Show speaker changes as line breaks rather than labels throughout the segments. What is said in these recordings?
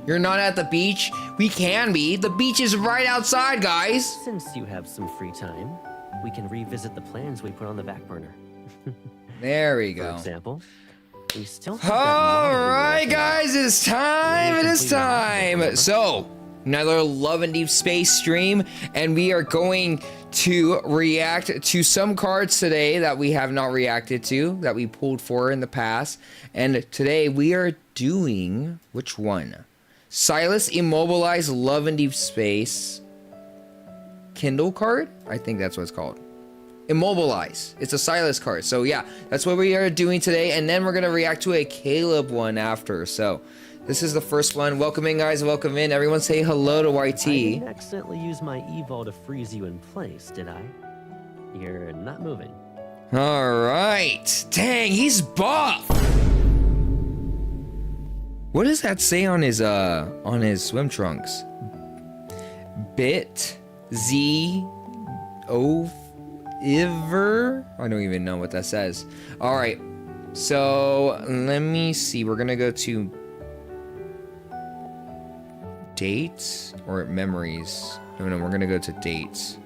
You're not at the beach? We can be. The beach is right outside, guys.
Since you have some free time, we can revisit the plans we put on the back burner.
There we go.
For example, we still
All right, guys, it's time. It is time. So, another Love and Deep Space stream, and we are going to react to some cards today that we have not reacted to, that we pulled for in the past. And today we are doing which one? Sylus Immobilized Love and Deep Space Kindle card? I think that's what it's called. Immobilize. It's a Sylus card. So yeah, that's what we are doing today. And then we're going to react to a Caleb one after. So this is the first one. Welcome in, guys. Welcome in. Everyone say hello to YT.
I didn't accidentally use my evol to freeze you in place, did I? You're not moving.
All right. Dang, he's buff. What does that say on his swim trunks? Bit Z O Iver? I don't even know what that says. All right. So let me see. We're gonna go to dates or memories. No, we're gonna go to dates.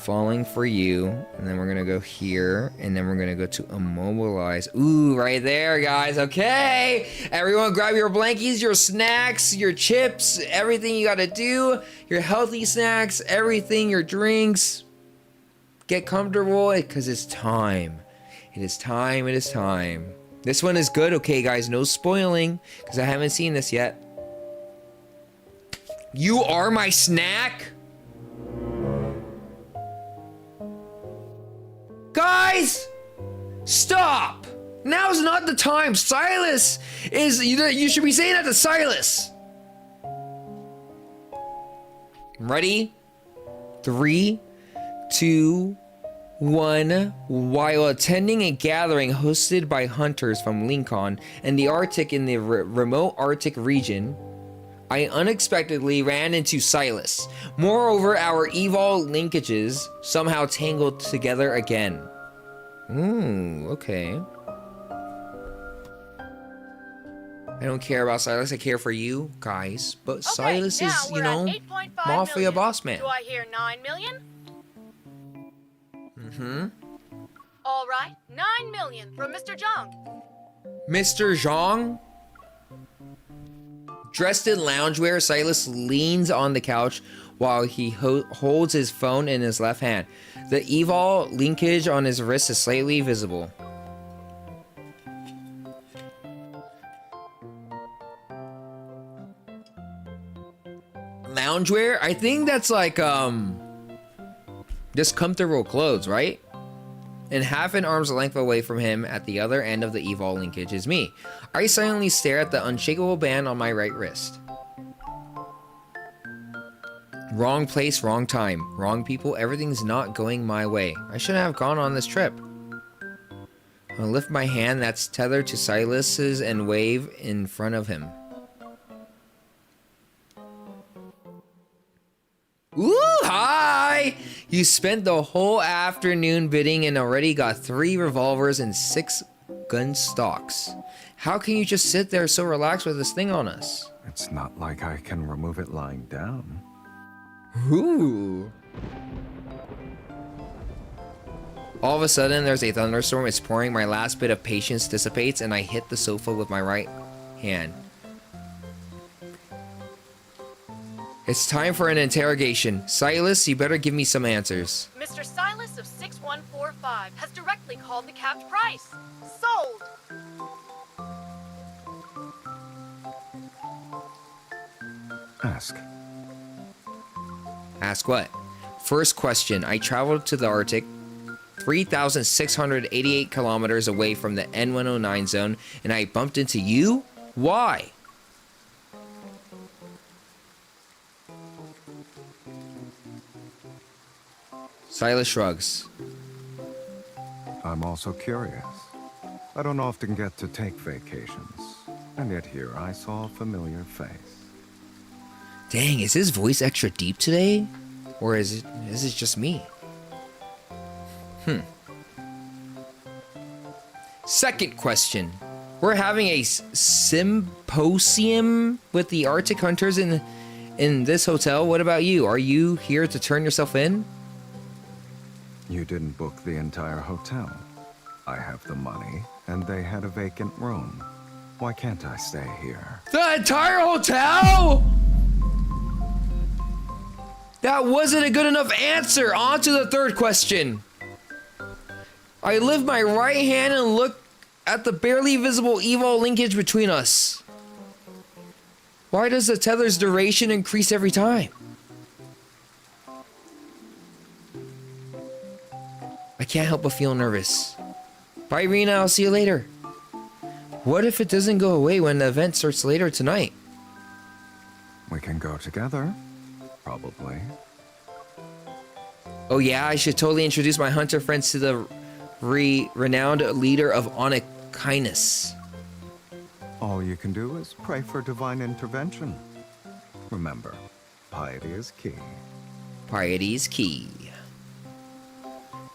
Falling for you, and then we're gonna go here, and then we're gonna go to immobilize. Ooh, right there, guys. Okay, everyone, grab your blankies, your snacks, your chips, everything you gotta do, your healthy snacks, everything, your drinks. Get comfortable, because it's time. It is time. It is time. This one is good. Okay, guys, no spoiling, because I haven't seen this yet. You are my snack. Guys, stop! Now's not the time. Sylus is, you should be saying that to Sylus. Ready? 3, 2, 1. While attending a gathering hosted by hunters from Lincoln and the Arctic in the remote Arctic region, I unexpectedly ran into Sylus. Moreover, our evol linkages somehow tangled together again. Ooh, okay. I don't care about Sylus, I care for you guys. But okay, Sylus is, you know, mafia boss man.
Do I hear 9 million?
Mm-hmm.
All right, 9 million from Mr. Zhang.
Mr. Zhang? Dressed in loungewear, Sylus leans on the couch while he holds his phone in his left hand. The evol linkage on his wrist is slightly visible. Loungewear? I think that's like, just comfortable clothes, right? And half an arm's length away from him at the other end of the evol linkage is me. I silently stare at the unshakable band on my right wrist. Wrong place, wrong time. Wrong people, everything's not going my way. I shouldn't have gone on this trip. I'll lift my hand that's tethered to Sylus's and wave in front of him. Ooh, hi! You spent the whole afternoon bidding and already got 3 revolvers and 6 gun stocks. How can you just sit there so relaxed with this thing on us?
It's not like I can remove it lying down.
Ooh. All of a sudden, there's a thunderstorm. It's pouring. My last bit of patience dissipates, and I hit the sofa with my right hand. It's time for an interrogation. Sylus, you better give me some answers.
Mr. Sylus of 6145 has directly called the capped price. Sold!
Ask.
Ask what? First question. I traveled to the Arctic, 3,688 kilometers away from the N109 zone, and I bumped into you? Why? Sylus shrugs.
I'm also curious. I don't often get to take vacations, and yet here I saw a familiar face.
Dang, is his voice extra deep today? Or is it just me? Second question. We're having a symposium with the Arctic hunters in this hotel. What about you? Are you here to turn yourself in?
You didn't book the entire hotel. I have the money, and they had a vacant room. Why can't I stay here?
The entire hotel? That wasn't a good enough answer. On to the third question. I lift my right hand and look at the barely visible evil linkage between us. Why does the tether's duration increase every time? I can't help but feel nervous. Bye, Rena. I'll see you later. What if it doesn't go away when the event starts later tonight?
We can go together. Probably.
Oh yeah, I should totally introduce my hunter friends to the renowned leader of Onychines.
All you can do is pray for divine intervention. Remember, piety is key.
Piety is key.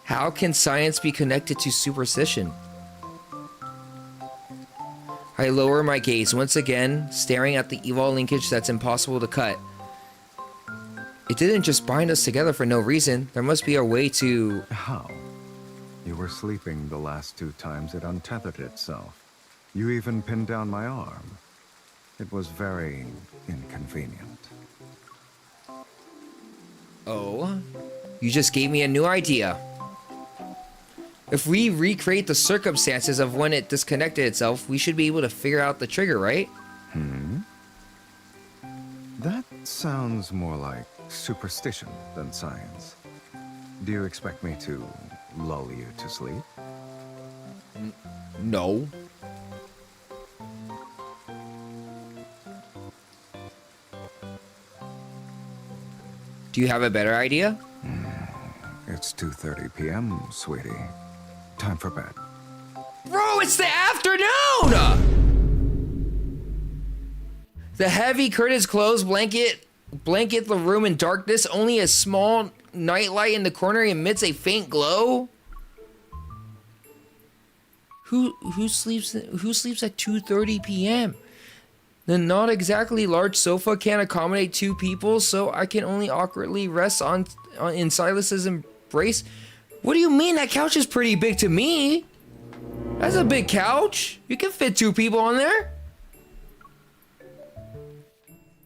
How can science be connected to superstition? I lower my gaze once again, staring at the evil linkage that's impossible to cut. It didn't just bind us together for no reason. There must be a way to...
How? You were sleeping the last 2 times it untethered itself. You even pinned down my arm. It was very inconvenient.
Oh? You just gave me a new idea. If we recreate the circumstances of when it disconnected itself, we should be able to figure out the trigger, right?
That sounds more like superstition than science. Do you expect me to lull you to sleep?
No. Do you have a better idea?
It's 2:30 p.m., sweetie. Time for bed.
Bro, it's the afternoon! The heavy curtains closed, blanket the room in darkness. Only a small nightlight in the corner emits a faint glow. Who sleeps at 2:30 p.m.? The not exactly large sofa can't accommodate 2 people, so I can only awkwardly rest in Sylus's embrace. What do you mean? That couch is pretty big to me. That's a big couch. You can fit 2 people on there.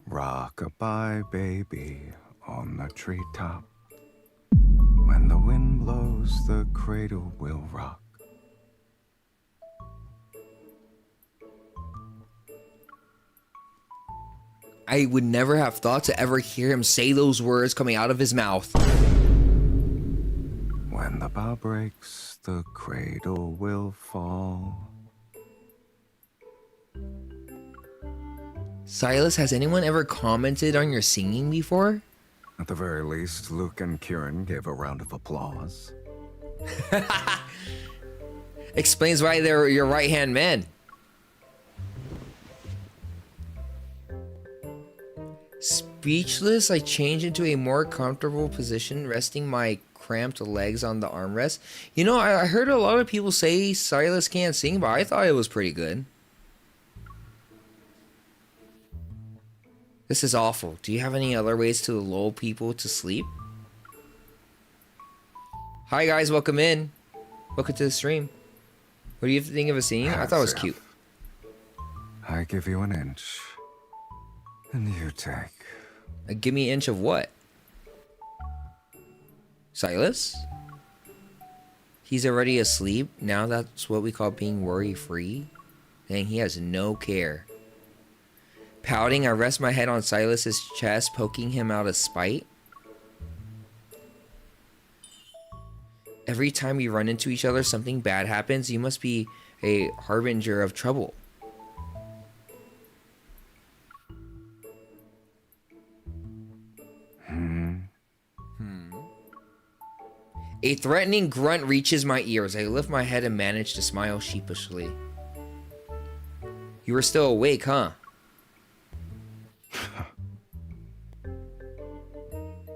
Rock-a-bye, baby, on the treetop. When the wind blows, the cradle will rock.
I would never have thought to ever hear him say those words coming out of his mouth.
When the bough breaks, the cradle will fall.
Sylus, has anyone ever commented on your singing before?
At the very least, Luke and Kieran gave a round of applause.
Explains why they're your right-hand man. Speechless, I change into a more comfortable position, resting my cramped legs on the armrest. You know, I heard a lot of people say Sylus can't sing, but I thought it was pretty good. This is awful. Do you have any other ways to lull people to sleep? Hi guys, welcome in. Welcome to the stream. What do you think of a singing? I thought it was cute.
I give you an inch, and you take.
Give me an inch of what? Sylus? He's already asleep. Now that's what we call being worry-free. Dang, he has no care. Pouting, I rest my head on Sylus's chest, poking him out of spite. Every time we run into each other, something bad happens. You must be a harbinger of trouble. A threatening grunt reaches my ears. I lift my head and manage to smile sheepishly. You were still awake, huh?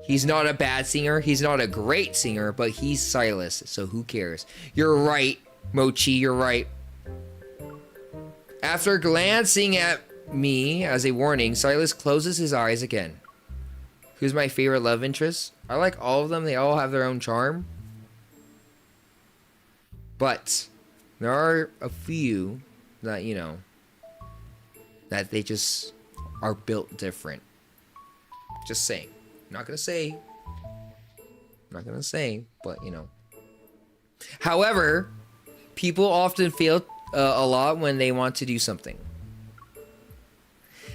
He's not a bad singer. He's not a great singer, but he's Sylus, so who cares? You're right, Mochi, you're right. After glancing at me as a warning, Sylus closes his eyes again. Who's my favorite love interest? I like all of them. They all have their own charm. But there are a few that, you know, that they just are built different. Just saying. Not gonna say, but you know. However, people often fail a lot when they want to do something.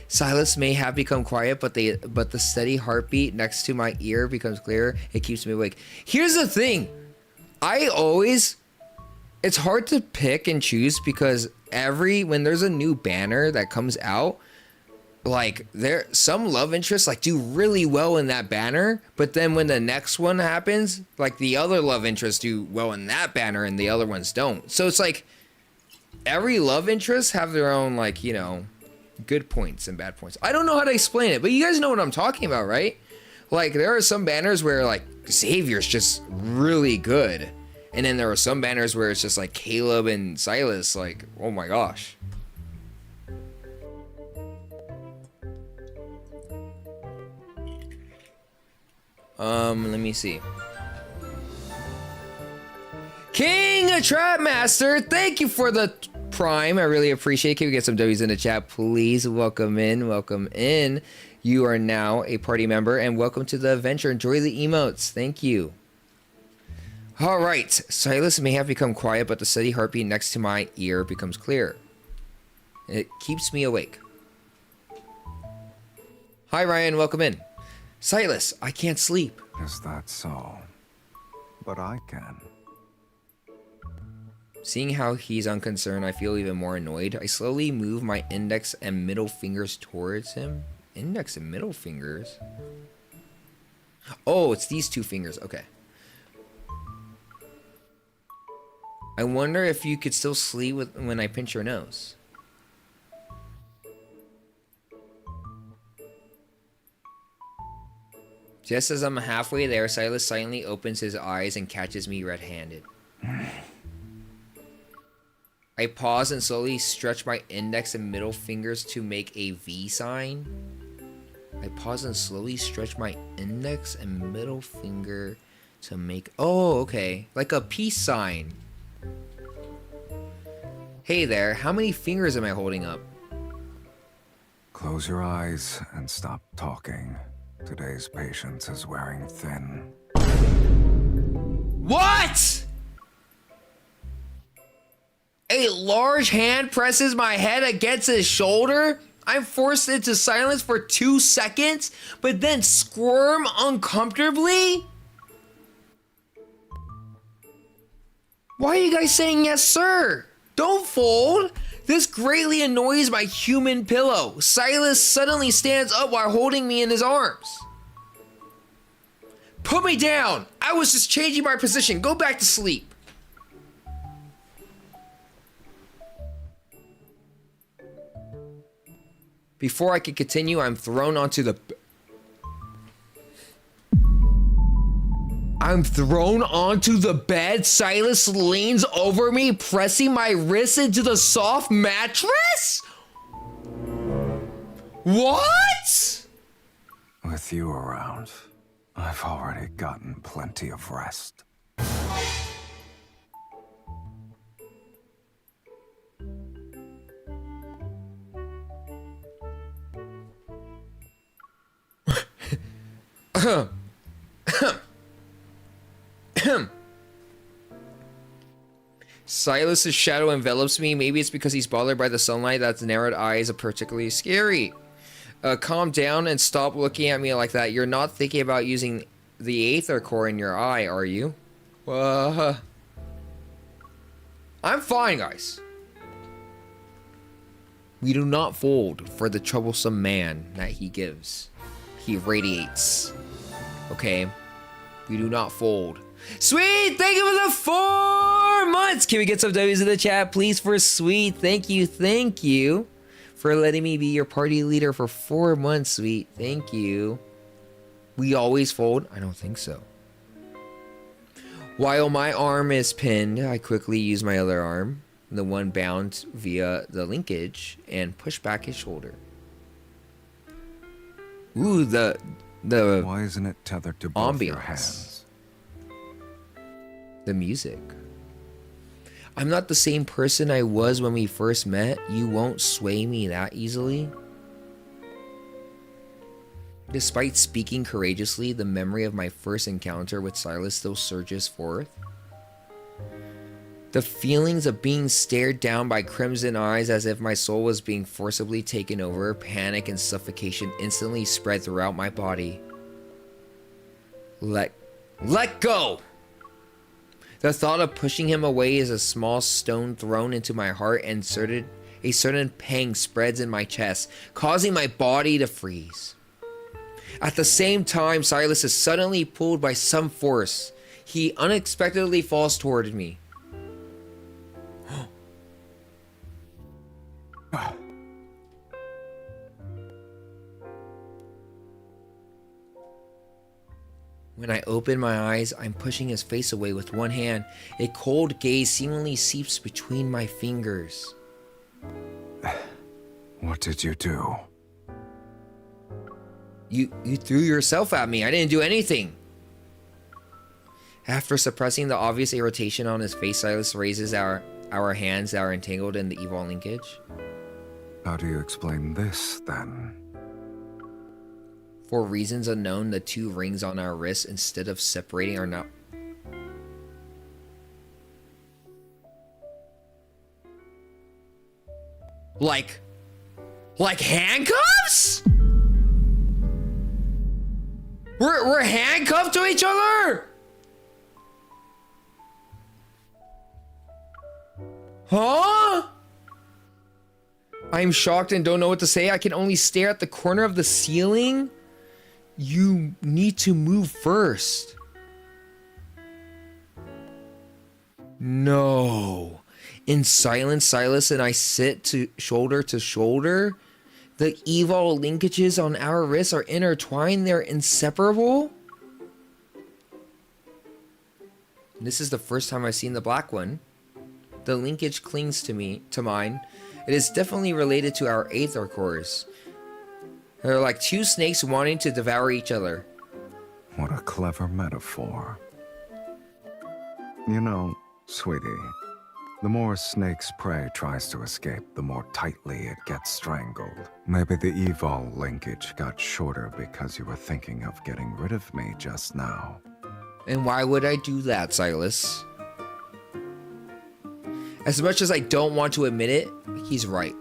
Sylus may have become quiet, but the steady heartbeat next to my ear becomes clearer. It keeps me awake. Here's the thing. It's hard to pick and choose because when there's a new banner that comes out, like some love interests like do really well in that banner, but then when the next one happens, like the other love interests do well in that banner and the other ones don't. So it's like every love interest have their own, like, you know, good points and bad points. I don't know how to explain it, but you guys know what I'm talking about, right? Like there are some banners where like Xavier's just really good, and then there are some banners where it's just like Caleb and Sylus, like, oh my gosh. Let me see. King Trapmaster, thank you for the Prime. I really appreciate it. Can we get some W's in the chat, please? Welcome in, welcome in. You are now a party member, and welcome to the adventure. Enjoy the emotes. Thank you. All right. Sylus may have become quiet, but the steady heartbeat next to my ear becomes clear. It keeps me awake. Hi, Ryan. Welcome in. Sylus, I can't sleep.
Is that so? But I can.
Seeing how he's unconcerned, I feel even more annoyed. I slowly move my index and middle fingers towards him. Index and middle fingers? Oh, it's these two fingers. Okay. I wonder if you could still sleep when I pinch your nose. Just as I'm halfway there, Sylus silently opens his eyes and catches me red-handed. I pause and slowly stretch my index and middle fingers to make a V sign. I pause and slowly stretch my index and middle finger to make... Oh, okay. Like a peace sign. Hey there, how many fingers am I holding up?
Close your eyes and stop talking. Today's patience is wearing thin.
What? A large hand presses my head against his shoulder. I'm forced into silence for 2 seconds, but then squirm uncomfortably? Why are you guys saying yes, sir? Don't fold. This greatly annoys my human pillow. Sylus suddenly stands up while holding me in his arms. Put me down. I was just changing my position. Go back to sleep. Before I can continue, I'm thrown onto the... bed. Sylus leans over me, pressing my wrist into the soft mattress? What?
With you around, I've already gotten plenty of rest.
Sylus's shadow envelops me. Maybe it's because he's bothered by the sunlight. That's narrowed eyes are particularly scary. Calm down and stop looking at me like that. You're not thinking about using the aether core in your eye, are you? I'm fine, guys. We do not fold for the troublesome man that he gives. He radiates. Okay? We do not fold. Sweet! Thank you for the 4 months! Can we get some W's in the chat, please, for Sweet? Thank you for letting me be your party leader for 4 months, Sweet. Thank you. We always fold? I don't think so. While my arm is pinned, I quickly use my other arm. the one bound via the linkage, and push back his shoulder. Ooh, the
Why isn't it tethered to both your
ambiance.
hands?
The music. I'm not the same person I was when we first met. You won't sway me that easily. Despite speaking courageously, the memory of my first encounter with Sylus still surges forth. The feelings of being stared down by crimson eyes as if my soul was being forcibly taken over, panic and suffocation instantly spread throughout my body. Let go! The thought of pushing him away is a small stone thrown into my heart, and a certain pang spreads in my chest, causing my body to freeze. At the same time, Sylus is suddenly pulled by some force. He unexpectedly falls toward me. When I open my eyes, I'm pushing his face away with one hand. A cold gaze seemingly seeps between my fingers.
What did you do?
You threw yourself at me. I didn't do anything. After suppressing the obvious irritation on his face, Sylus raises our hands that are entangled in the evil linkage.
How do you explain this, then?
For reasons unknown, the two rings on our wrists, instead of separating, are now... Like handcuffs? We're handcuffed to each other? Huh? I'm shocked and don't know what to say. I can only stare at the corner of the ceiling. You need to move first. No. In silence, Sylus and I sit shoulder to shoulder. The evil linkages on our wrists are intertwined. They're inseparable. This is the first time I've seen the black one. The linkage clings to mine. It is definitely related to our aether cores. They're like two snakes wanting to devour each other.
What a clever metaphor. You know, sweetie, the more snake's prey tries to escape, the more tightly it gets strangled. Maybe the evil linkage got shorter because you were thinking of getting rid of me just now.
And why would I do that, Sylus? As much as I don't want to admit it, he's right.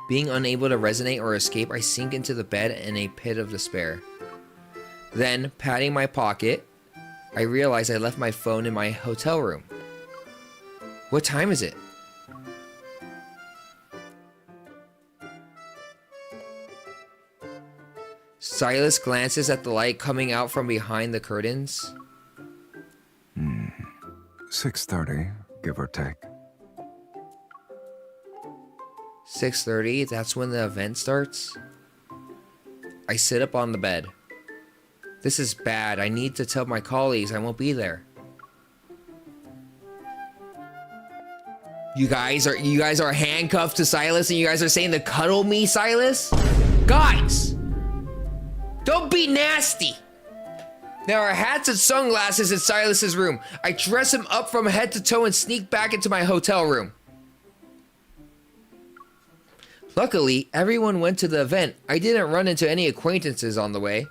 Being unable to resonate or escape, I sink into the bed in a pit of despair. Then, patting my pocket, I realize I left my phone in my hotel room. What time is it? Sylus glances at the light coming out from behind the curtains.
6:30, give or take.
6:30, that's when the event starts. I sit up on the bed. This is bad. I need to tell my colleagues I won't be there. You guys are handcuffed to Sylus and you guys are saying to cuddle me, Sylus? Guys! Don't be nasty! There are hats and sunglasses in Sylus's room. I dress him up from head to toe and sneak back into my hotel room. Luckily, everyone went to the event. I didn't run into any acquaintances on the way.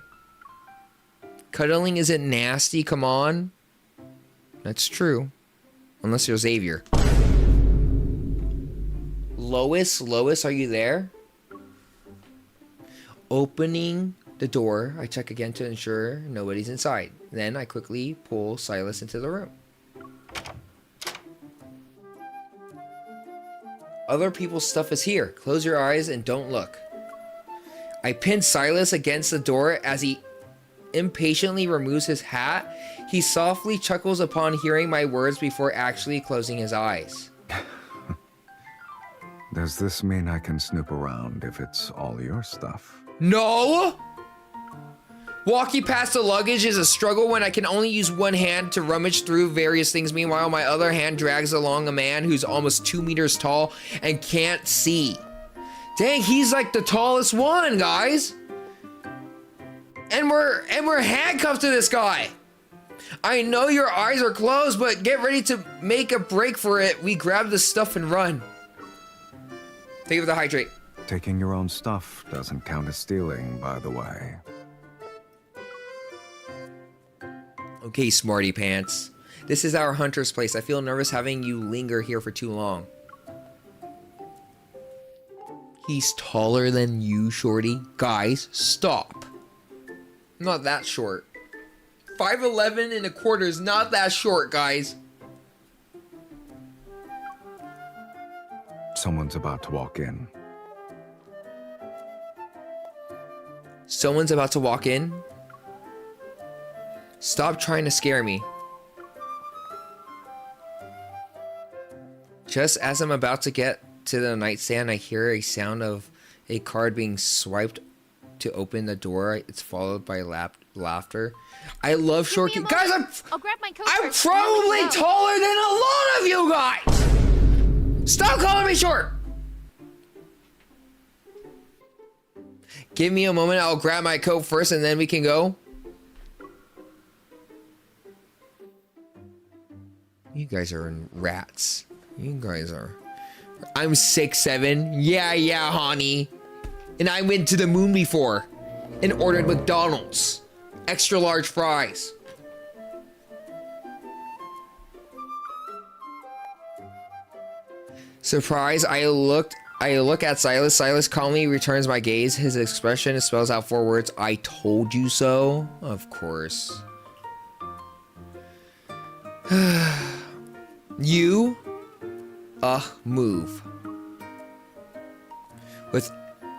Cuddling isn't nasty, come on. That's true. Unless you're Xavier. Lois, are you there? Opening the door, I check again to ensure nobody's inside. Then I quickly pull Sylus into the room. Other people's stuff is here. Close your eyes and don't look. I pin Sylus against the door as he impatiently removes his hat. He softly chuckles upon hearing my words before actually closing his eyes.
Does this mean I can snoop around if it's all your stuff?
No! Walking past the luggage is a struggle when I can only use one hand to rummage through various things. Meanwhile, my other hand drags along a man who's almost 2 meters tall and can't see. Dang, he's like the tallest one, guys. And we're handcuffed to this guy. I know your eyes are closed, but get ready to make a break for it. We grab the stuff and run. Thank you for the hydrate.
Taking your own stuff doesn't count as stealing, by the way.
Okay, smarty pants. This is our hunter's place. I feel nervous having you linger here for too long. He's taller than you, shorty. Guys, stop. I'm not that short. 5'11" and a quarter is not that short, guys.
Someone's about to walk in.
Someone's about to walk in. Stop trying to scare me. Just as I'm about to get to the nightstand, I hear a sound of a card being swiped to open the door. It's followed by laughter. I love short kids. Guys,
I'll grab my coat
I'm
first.
probably taller than a lot of you guys. Stop calling me short. Give me a moment. I'll grab my coat first and then we can go. You guys are rats. You guys are. I'm 6'7". Yeah, honey. And I went to the moon before and ordered McDonald's. Extra large fries. Surprise, I look at Sylus. Sylus calmly returns my gaze. His expression spells out 4 words. I told you so. Of course. You move. With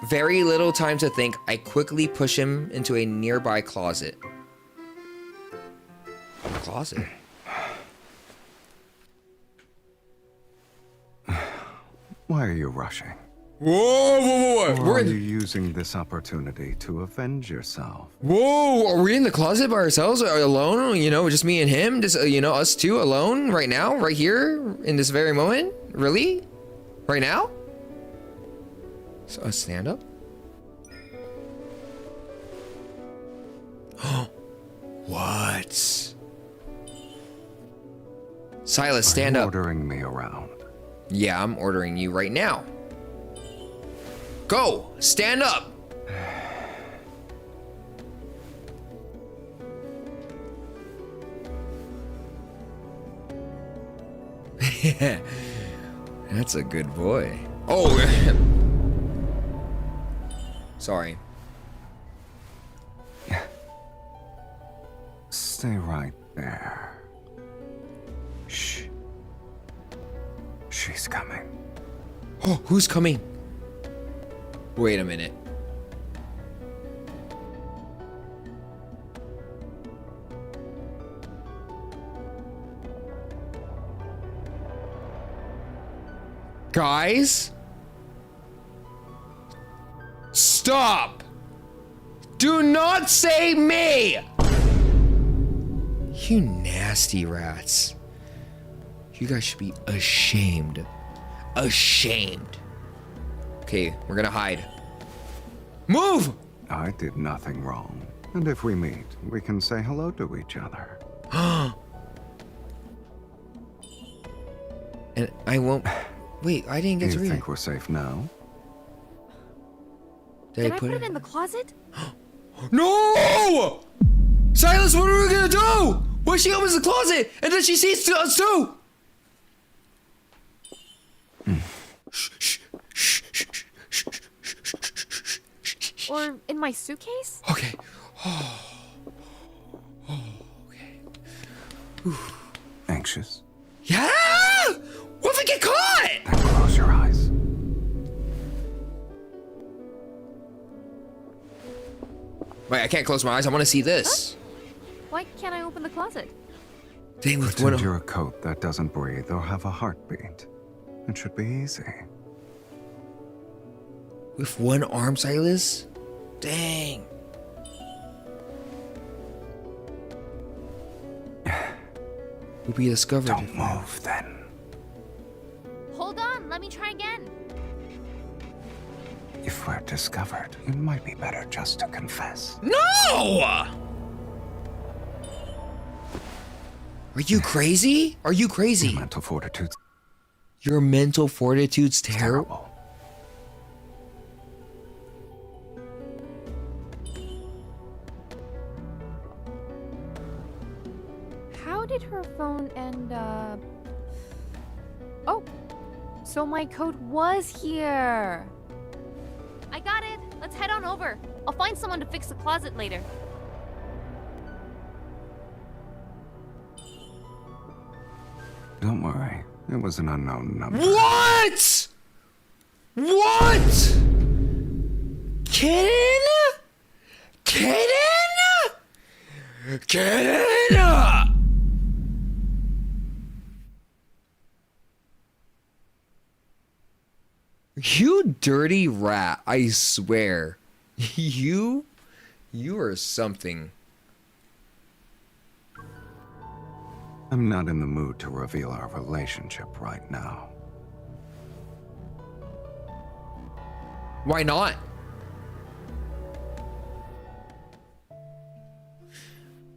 very little time to think, I quickly push him into a nearby closet. Closet?
Why are you rushing?
Whoa.
Or are you using this opportunity to avenge yourself?
Whoa, are we in the closet by ourselves, or alone? You know, just me and him, just us two alone right now, right here, in this very moment? Really? Right now? So, stand up? What? Sylus, stand
Are you
up.
ordering me around?
Yeah, I'm ordering you right now. Go! Stand up! That's a good boy. Oh! Sorry.
Stay right there. Shh. She's coming.
Oh, who's coming? Wait a minute. Guys? Stop! Do not say me! You nasty rats. You guys should be ashamed. Ashamed. Okay, we're gonna hide. Move!
I did nothing wrong. And if we meet, we can say hello to each other.
And I won't... Wait, I didn't get to
You
read
think
it.
we're safe now?
Did I put it in the closet?
No! Sylus, what are we gonna do? What if she opens the closet and then she sees us too?
Or in my suitcase?
Okay. Okay.
Anxious?
Yeah! What if we get caught?
Then close your eyes.
Wait, I can't close my eyes. I want to see this.
Why can't I open the closet?
Dang, with one...
Pretend you're a coat that doesn't breathe or have a heartbeat. It should be easy.
With one arm, Sylus? Dang. We'll be discovered.
Don't move, then.
Hold on, let me try again.
If we're discovered, it might be better just to confess.
No! Are you crazy? Are you crazy?
Your mental fortitude's
Your mental fortitude's terrible.
terrible.
How did her phone end up? Oh, so my code was here.
I got it. Let's head on over. I'll find someone to fix the closet later.
Don't worry. It was an unknown number.
What? What? Kidding? Kidding? Kidding? You dirty rat, I swear. You are something.
I'm not in the mood to reveal our relationship right now.
Why not?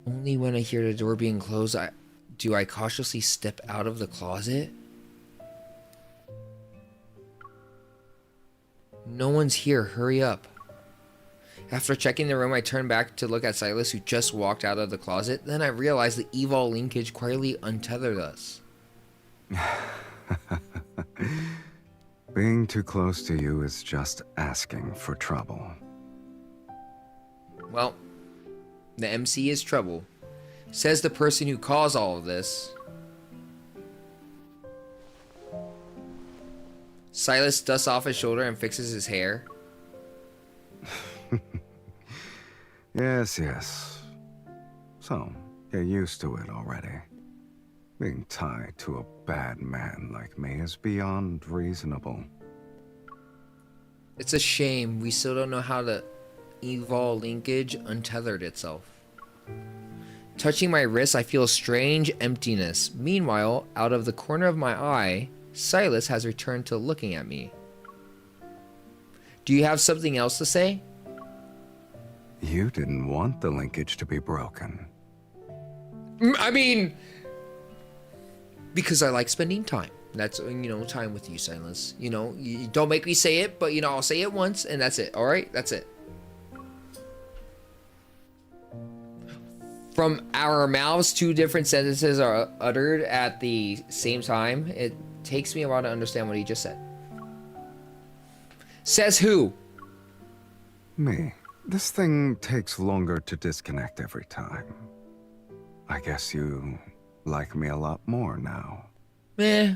Only when I hear the door being closed, do I cautiously step out of the closet? No one's here, hurry up. After checking the room, I turn back to look at Sylus, who just walked out of the closet. Then I realize the evil linkage quietly untethered us.
Being too close to you is just asking for trouble.
Well, the MC is trouble. Says the person who caused all of this. Sylus dusts off his shoulder and fixes his hair.
Yes, yes. So, you're used to it already. Being tied to a bad man like me is beyond reasonable.
It's a shame we still don't know how the evil linkage untethered itself. Touching my wrist, I feel a strange emptiness. Meanwhile, out of the corner of my eye, Sylus has returned to looking at me. Do you have something else to say?
You didn't want the linkage to be broken.
I mean, because I like spending time. That's, time with you, Sylus. You don't make me say it, but, I'll say it once, and that's it, alright? That's it. From our mouths, two different sentences are uttered at the same time. It takes me a while to understand what he just said. Says who?
Me. This thing takes longer to disconnect every time. I guess you like me a lot more now.
Eh.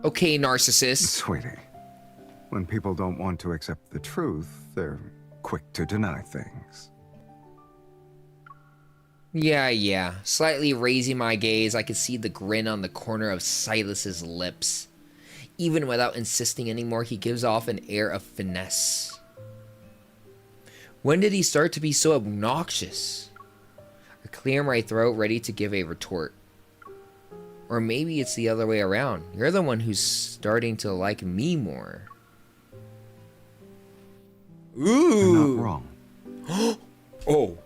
Okay, narcissist.
Sweetie, when people don't want to accept the truth, they're quick to deny things.
Yeah. Slightly raising my gaze, I could see the grin on the corner of Sylus's lips. Even without insisting anymore, he gives off an air of finesse. When did he start to be so obnoxious? I clear my throat, ready to give a retort. Or maybe it's the other way around. You're the one who's starting to like me more. Ooh.
You're not wrong.
Oh.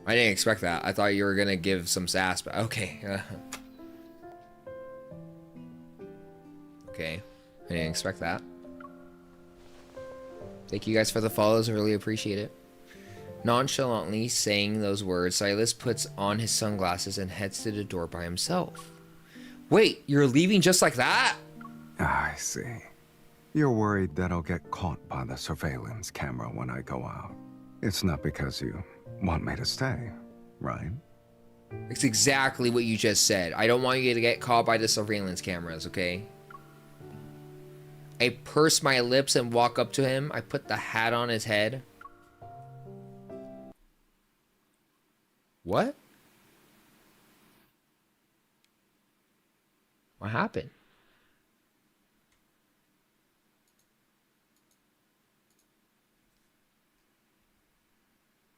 I didn't expect that. I thought you were gonna give some sass, but okay. Okay. I didn't expect that. Thank you guys for the follows. I really appreciate it. Nonchalantly saying those words, Sylus puts on his sunglasses and heads to the door by himself. Wait, you're leaving just like that?
I see. You're worried that I'll get caught by the surveillance camera when I go out. It's not because you want me to stay, right?
It's exactly what you just said. I don't want you to get caught by the surveillance cameras, okay? I purse my lips and walk up to him. I put the hat on his head. What? What happened?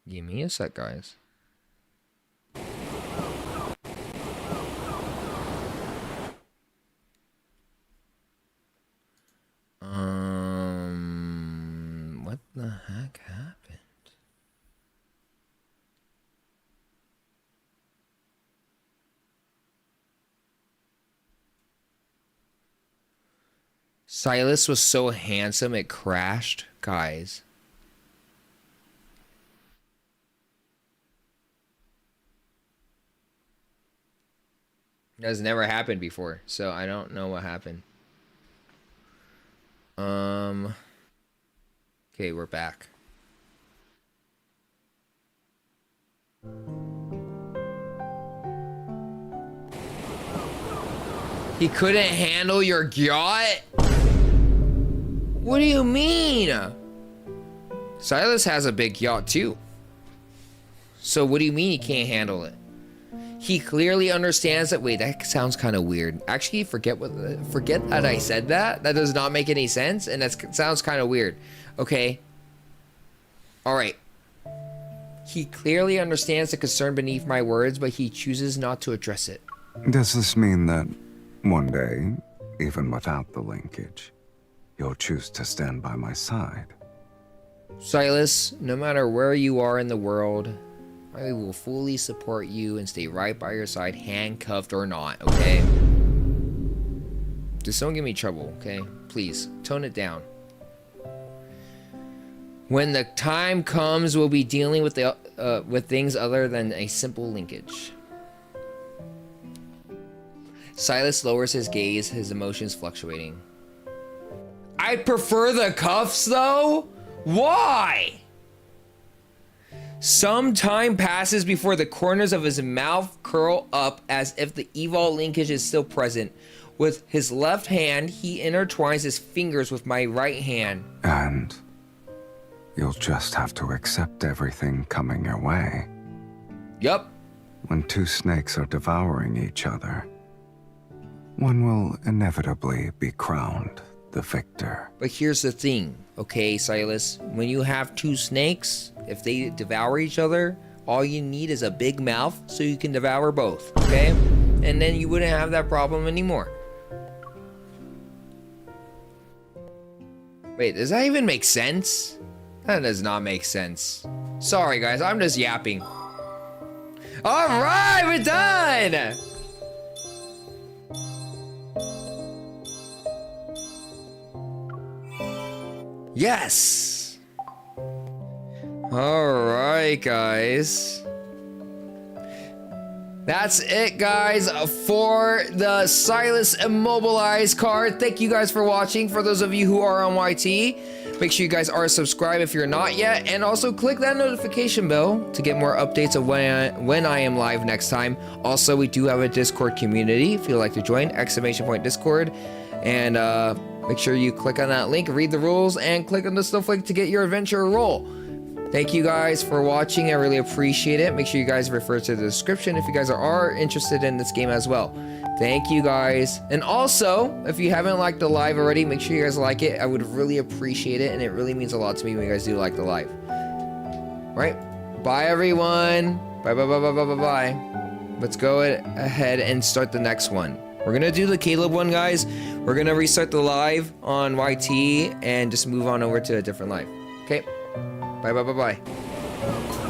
Give me a sec, guys. the heck happened? Sylus was so handsome it crashed, guys. That's never happened before, so I don't know what happened. Okay, we're back. He couldn't handle your yacht? What do you mean? Sylus has a big yacht too. So what do you mean he can't handle it? He clearly understands that. Wait, that sounds kind of weird. Actually, forget that I said that. That does not make any sense, and that sounds kind of weird. Okay. All right. He clearly understands the concern beneath my words, but he chooses not to address it.
Does this mean that one day, even without the linkage, you'll choose to stand by my side?
Sylus, no matter where you are in the world, I will fully support you and stay right by your side, handcuffed or not, okay? Just don't give me trouble, okay? Please, tone it down. When the time comes, we'll be dealing with things other than a simple linkage. Sylus lowers his gaze, his emotions fluctuating. I'd prefer the cuffs, though? Why? Some time passes before the corners of his mouth curl up as if the evil linkage is still present. With his left hand, he intertwines his fingers with my right hand.
And you'll just have to accept everything coming your way.
Yup.
When two snakes are devouring each other, one will inevitably be crowned the victor.
But here's the thing, okay, Sylus? When you have two snakes, if they devour each other, all you need is a big mouth so you can devour both, okay? And then you wouldn't have that problem anymore. Wait, does that even make sense? That does not make sense. Sorry, guys, I'm just yapping. All right, we're done! Yes! Alright, guys. That's it, guys, for the Sylus Immobilized card. Thank you guys for watching. For those of you who are on YT, make sure you guys are subscribed if you're not yet. And also click that notification bell to get more updates of when I am live next time. Also, we do have a Discord community if you'd like to join. !Discord. And make sure you click on that link, read the rules, and click on the snowflake to get your adventure roll. Thank you guys for watching. I really appreciate it. Make sure you guys refer to the description if you guys are interested in this game as well. Thank you guys. And also, if you haven't liked the live already, make sure you guys like it. I would really appreciate it, and it really means a lot to me when you guys do like the live. All right. Bye, everyone. Bye, bye, bye, bye, bye, bye, bye. Let's go ahead and start the next one. We're gonna do the Caleb one, guys. We're gonna restart the live on YT and just move on over to a different live. Okay? Bye, bye, bye, bye.